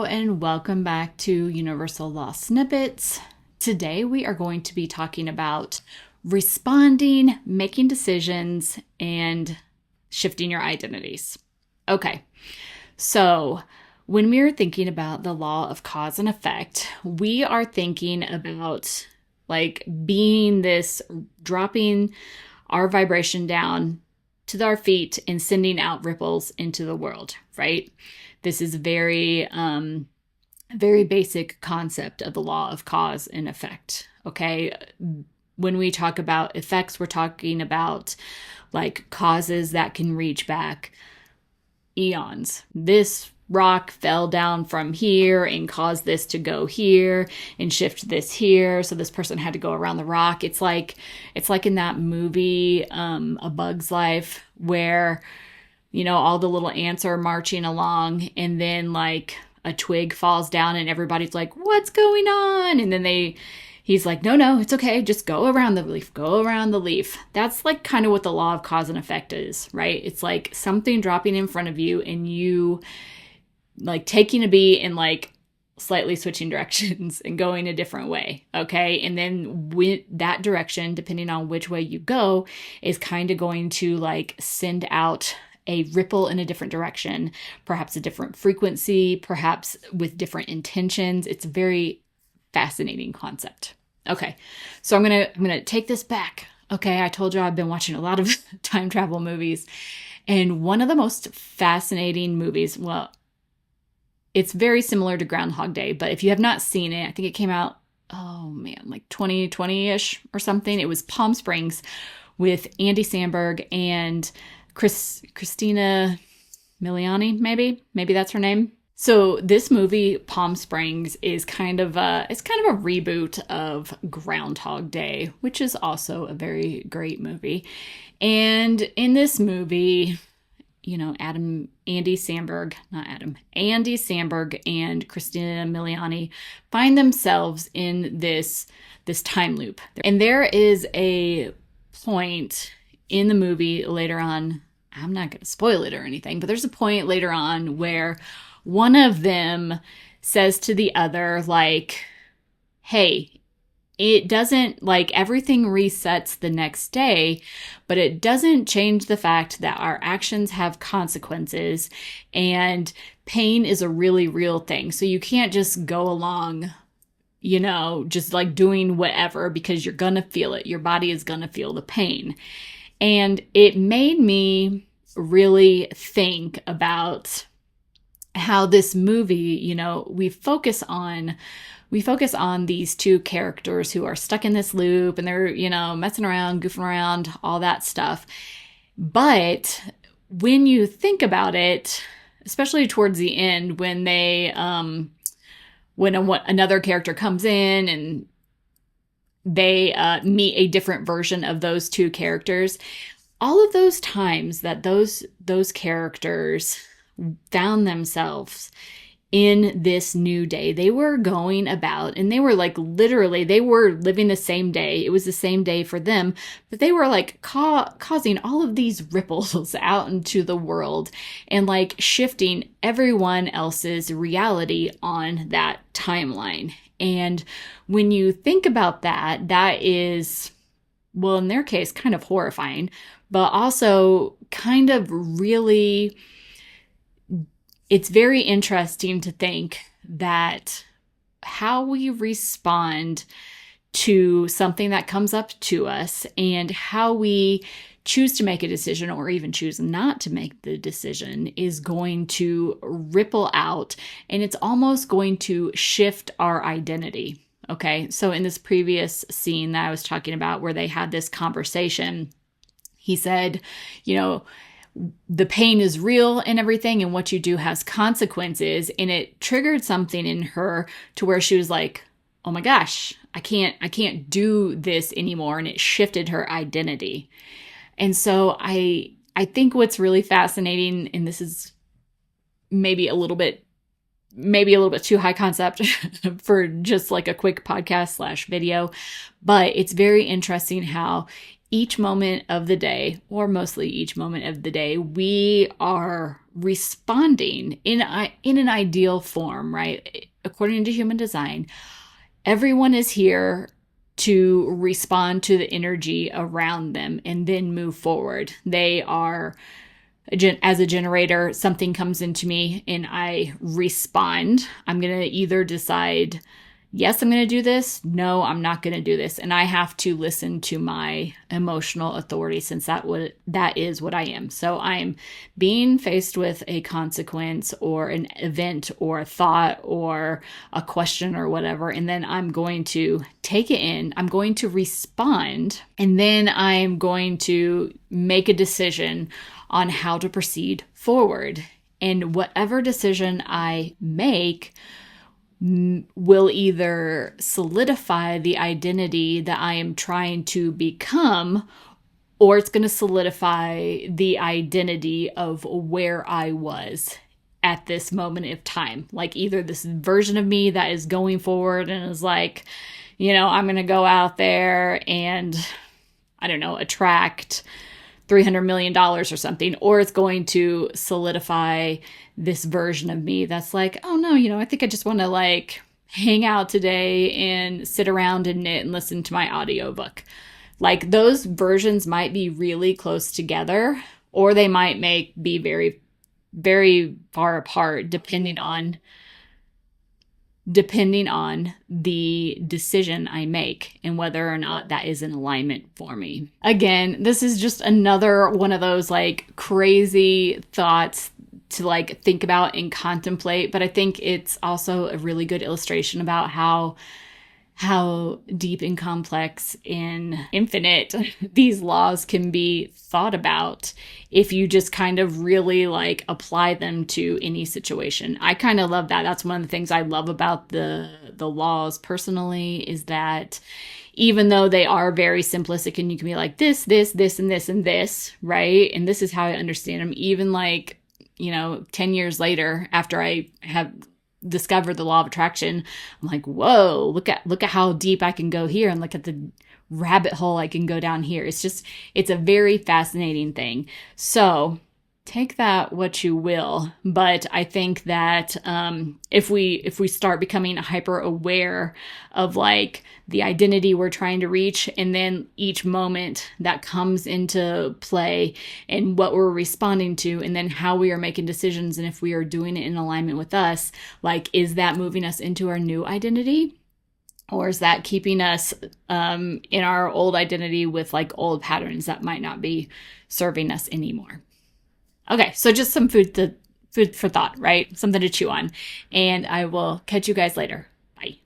and welcome back to Universal Law Snippets. Today we are going to be talking about responding, making decisions, and shifting your identities. Okay, so when we are thinking about the law of cause and effect, we are thinking about being this, dropping our vibration down to our feet and sending out ripples into the world, right? This is a very basic concept of the law of cause and effect, okay? When we talk about effects, we're talking about causes that can reach back eons. This rock fell down from here and caused this to go here and shift this here. So this person had to go around the rock. It's like in that movie, A Bug's Life, where, all the little ants are marching along and then a twig falls down and everybody's like, what's going on? And then he's like, no, it's okay. Just go around the leaf. That's kind of what the law of cause and effect is, right? It's like something dropping in front of you and you taking a beat and slightly switching directions and going a different way. Okay. And then with that direction, depending on which way you go, is kind of going to send out a ripple in a different direction, perhaps a different frequency, perhaps with different intentions. It's a very fascinating concept. Okay. So I'm going to take this back. Okay. I told you I've been watching a lot of time travel movies, and one of the most fascinating movies, well, it's very similar to Groundhog Day, but if you have not seen it, I think it came out, 2020-ish or something. It was Palm Springs with Andy Samberg and Christina Miliani, maybe that's her name. So this movie, Palm Springs, is kind of a reboot of Groundhog Day, which is also a very great movie. And in this movie, Andy Samberg and Christina Miliani find themselves in this time loop. And there is a point in the movie later on, I'm not going to spoil it or anything, but there's a point later on where one of them says to the other, hey, it doesn't, everything resets the next day, but it doesn't change the fact that our actions have consequences and pain is a really real thing. So you can't just go along, just doing whatever, because you're going to feel it. Your body is going to feel the pain. And it made me really think about how this movie, we focus on these two characters who are stuck in this loop and they're, messing around, goofing around, all that stuff. But when you think about it, especially towards the end, when another character comes in and they meet a different version of those two characters, all of those times that those characters found themselves in this new day, they were going about and they were literally, they were living the same day. It was the same day for them, but they were causing all of these ripples out into the world and shifting everyone else's reality on that timeline. And when you think about that, that is, well, in their case, kind of horrifying, but also kind of really, it's very interesting to think that how we respond to something that comes up to us and how we choose to make a decision or even choose not to make the decision is going to ripple out, and it's almost going to shift our identity. Okay, so in this previous scene that I was talking about where they had this conversation, he said, the pain is real and everything, and what you do has consequences. And it triggered something in her to where she was like, oh my gosh, I can't do this anymore. And it shifted her identity. And so I think what's really fascinating, and this is maybe a little bit too high concept for just a quick podcast / video, but it's very interesting how each moment of the day, or mostly each moment of the day, we are responding in an ideal form, right? According to human design, everyone is here to respond to the energy around them and then move forward. They are, as a generator, something comes into me and I respond. I'm going to either decide, yes, I'm going to do this. No, I'm not going to do this. And I have to listen to my emotional authority, since that is what I am. So I'm being faced with a consequence or an event or a thought or a question or whatever. And then I'm going to take it in. I'm going to respond. And then I'm going to make a decision on how to proceed forward. And whatever decision I make will either solidify the identity that I am trying to become, or it's going to solidify the identity of where I was at this moment of time. Like either this version of me that is going forward and is like, I'm going to go out there and, I don't know, attract $300 million or something, or it's going to solidify this version of me that's like, oh no, I think I just want to like hang out today and sit around and knit and listen to my audiobook. Like those versions might be really close together, or they might be very, very far apart depending on the decision I make and whether or not that is in alignment for me. Again, this is just another one of those like crazy thoughts to like think about and contemplate, but I think it's also a really good illustration about how deep and complex and infinite these laws can be thought about if you just kind of really like apply them to any situation. I kind of love that. That's one of the things I love about the laws personally, is that even though they are very simplistic and you can be like this, and this, and this, right? And this is how I understand them. Even like, 10 years later, after I have discovered the law of attraction, I'm like, whoa, look at how deep I can go here, and look at the rabbit hole I can go down here. It's a very fascinating thing. So take that what you will, but I think that if we start becoming hyper aware of like the identity we're trying to reach, and then each moment that comes into play and what we're responding to, and then how we are making decisions, and if we are doing it in alignment with us, like, is that moving us into our new identity? Or is that keeping us in our old identity with like old patterns that might not be serving us anymore? Okay, so just some food for thought, right? Something to chew on. And I will catch you guys later. Bye.